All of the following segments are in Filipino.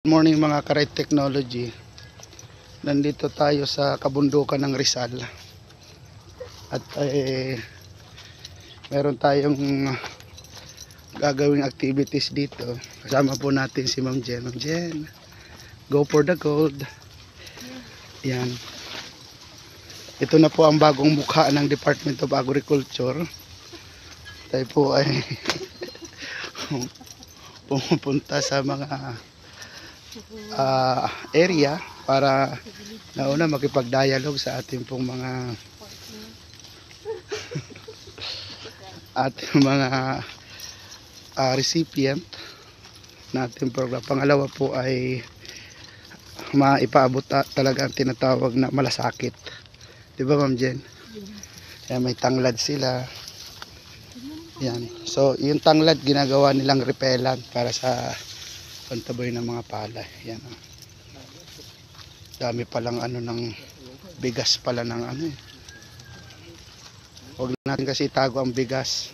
Morning mga ka-Ride Technology. Nandito tayo sa kabundukan ng Rizal. At meron tayong gagawing activities dito. Kasama po natin si Ma'am Jen. Ma'am Jen, go for the gold. Yan. Ito na po ang bagong mukha ng Department of Agriculture. Tayo po ay pumupunta sa mga area para nauna makipag-dialogue sa ating pong mga recipient natin program. Pangalawa po ay maipaabot talaga ang tinatawag na malasakit. Di ba Ma'am Jen? Yan, may tanglad sila. Yan. So, yung tanglad ginagawa nilang repellent para sa pantaboy ng mga palay. Yan. Dami palang ng bigas pala ng Huwag natin kasi itago ang bigas.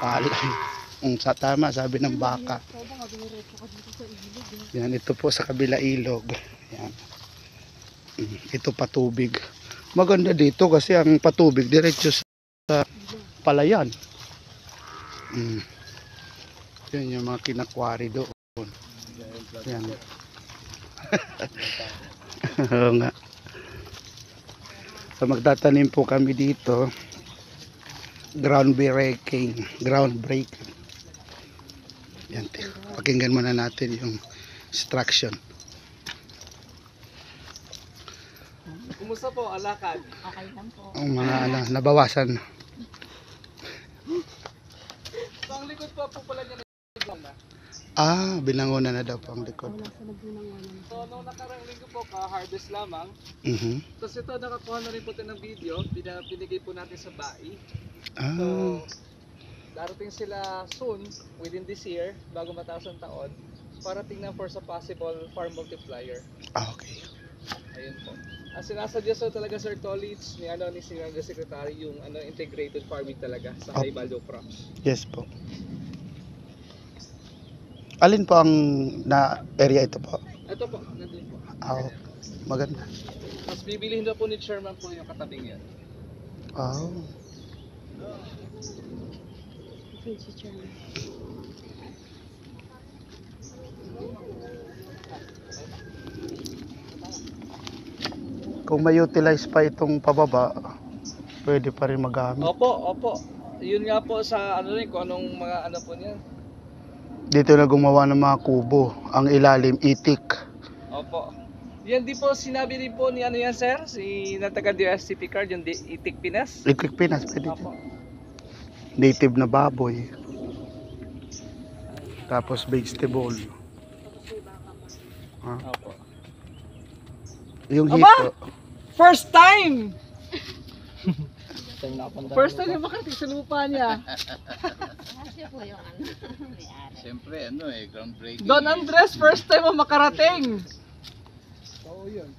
Palay. Sa tama, sabi ng baka. Yan, ito po sa kabila ilog. Yan. Ito patubig. Maganda dito kasi ang patubig diretso sa palayan. Yan yung mga kinakwari doon. Yan. Oo nga. So magtatanim po kami dito. Groundbreaking. Yan. Pakinggan muna natin yung instruction. Kumusta po, alakad? Okay lang po. Ang mga nabawasan. So, ang likod po pala niya na. Binangonan na daw po ang likod. So, nung nakarang linggo po, ka-harvest lamang. Tapos ito, nakakuha na rin po tayo ng video. Binigay po natin sa BAI. So, darating sila soon, within this year, bago matapos ang taon, para tingnan for sa possible farm multiplier. Okay. Ayun po. Sinasuggest ko talaga Sir Tolits ni Senior Secretary yung integrated farming talaga sa high value crops. Yes po. Alin po ang area ito po? Ito po, nandun po. Maganda. Tapos bibilihin daw po ni Chairman po yung katabing yan. Thank you, Chairman. Kung may utilize pa itong pababa, pwede pa rin magamit. Opo. Yun nga po sa kung anong mga po niyan. Dito na gumawa ng mga kubo. Ang ilalim, itik. Opo. Yan di po sinabi rin po ni yan sir, si nataga DSCP card, yung Itik Pinas. Itik Pinas, pwede. Opo. Native na baboy. Tapos vegetable. Opo. Yung Aba! hito. First time! First time yung makarating sa lupa niya. Siya po yung may-ari. Siyempre, groundbreaking. Don Andres, first time mo makarating. Oo yun.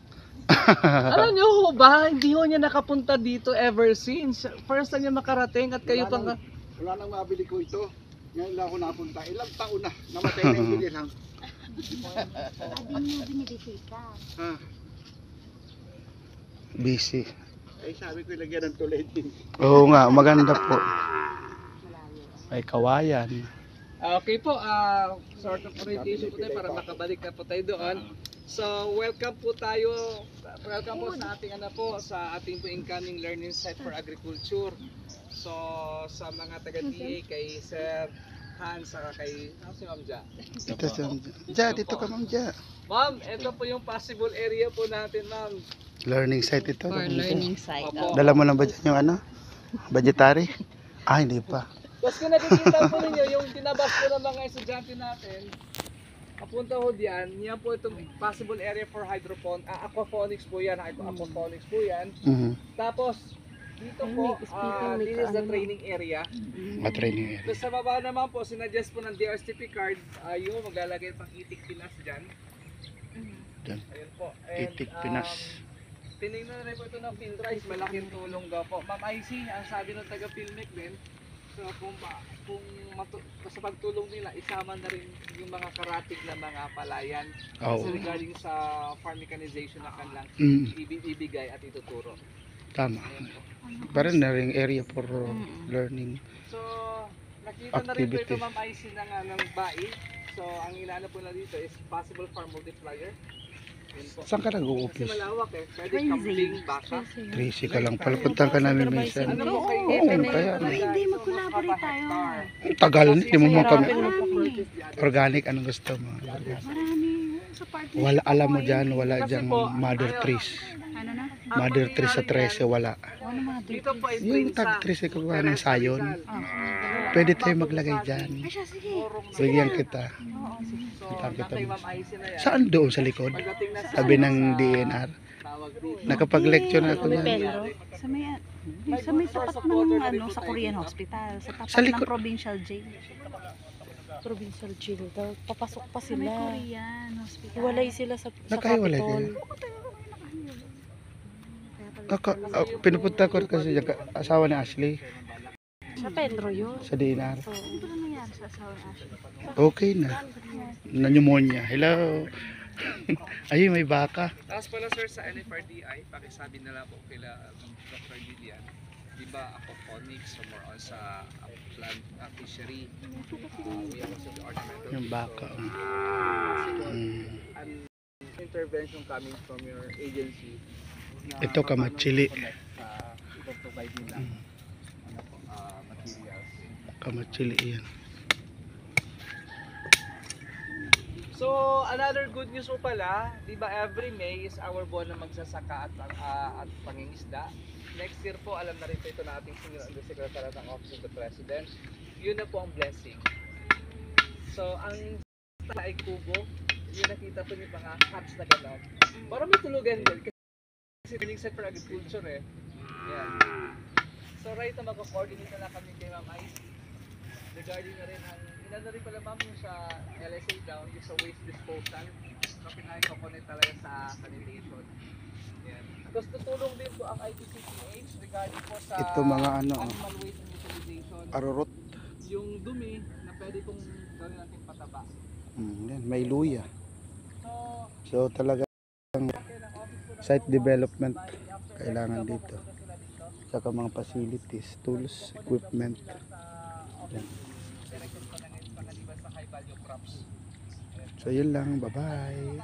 Alam niyo ho ba, hindi ho niya nakapunta dito ever since. First time niya makarating at kayo pang... Wala nang mabili ko ito. Ngayon lang ako napunta. Ilang taon na. Namatay na yung bilihan. Hindi niyo binibisita. Busy. Ay sabi ko ilagyan ng tulay din. Oo nga, maganda po. May kawayan. Okay po, sort of orientation po tayo para makabalik na po tayo doon. So, welcome po sa ating sa ating po incoming learning site for agriculture. So, sa mga taga-TA kay Sir Hans, saka kay si Ma'am Ja. Dito ka Ma'am Ja. Ma'am, ito po yung possible area po natin, Ma'am. Learning site ito. For learning site. Opo. Dala mo na ba dyan yung budgetary? Hindi pa. Tapos kung nakikita po ninyo, yung tinabas po ng mga estudyante natin, papunta ho diyan, yan po itong possible area for aquaponics po yan, aquaponics po yan. Tapos, dito po, this is the training area. Training area. Tapos sa baba naman po, sinadjust po ng DRCP card, yung maglalagay pang Itik Pinas dyan. Dyan. Ayun po. And, Itik Pinas. tinignan na rin po ito ng field rice, malaking tulong daw po. Ma'am IC, ang sabi ng taga-Filmic din, So sa pagtulong nila, isama na rin yung mga karatig na mga palayan Oo. kasi regarding sa farm mechanization na kanilang Mm, ibigay at ituturo. tama. Ayan po. Parang na ring area for learning. So, nakita na rin po ito Activities. Ma'am IC ng BAI. So, ang inaano po na dito is possible farm multiplier. Yun po. Saan ka Kasi nag-uupis? malawak eh. Pwede kambing, baka. Tracy ka lang pala. Punta ka namin minsan. Ano po kayo? Oo, kaya nga. Hindi, mag-collaborate tayo. Ang tagal, hindi mo man kami. Marami. Organic, anong gusto mo? Marami. Sa partner. Wala, alam mo dyan, wala Kasi dyan po, mother trees. Ano na? Mother trees sa 13, wala. Ano mga Dito po ay Yung Prinsa. tag trees, kukuha ng sayon. Ah. Pwede tayo maglagay dyan. Ay, siya, sige. Bigyan kita. So, Kita kita kay mo. Ma'am IC na yan. Saan doon sa likod? Pagdating na sa Tabi ng DNR. tawag dito. Nakapag-lecture na ako Sa yan. Pedro. Sa may tapat ng ano, sa Korean Hospital. Sa tapat Sa likod. ng provincial jail. Provincial jail daw. Papasok pa sila. Sa may Korean Hospital. Hiwalay sila sa Nakahiwalay Capitol. kayo? Pinupunta ko kasi yung asawa ni Ashley Sa Pedro yun. sa DNR. So, ano ba nangyari sa asawa ni Ashley? Okay na. Na pneumonia. Hello. Ayun, may baka. Tapos pala sir sa NFRDI, pakisabi na lang po kila Dr. Lilian. Di ba aquaponics, so more on sa plant fishery. We have also the ornamental. Yung baka. An intervention coming from your agency. Na Ito, kamatsili. Ipag-provide nila ano po, materials. Kamatsili yan. So, another good news po pala, di ba every May is our buwan na magsasaka at pangingisda. Next year po, alam na rin po ito na ating Senior Undersecretary ng Office of the President. Yun na po ang blessing. So, ang ay kubo, yung nakita po yung mga huts na gano'n. Para may tulugan din. Kasi learning set for agriculture eh. Yan. So, right na mag-coordinate na lang kami kay Ma'am IC. Regarding na rin ang na rin pala ma'am yung sa LSA down, yung sa waste disposal. So, pinaka-connect talaga sa sanitation. Yan. Tapos tutulong din po ang IPCPH regarding po sa Ito mga ano, animal waste and utilization. arorot. Yung dumi na pwede pong gawin natin pataba. Yan, may luya. So, So talagang site development kailangan dito. Saka mga facilities, tools, equipment. Yan. direction pa ng pangaliban sa high value crops. So yun lang, bye-bye.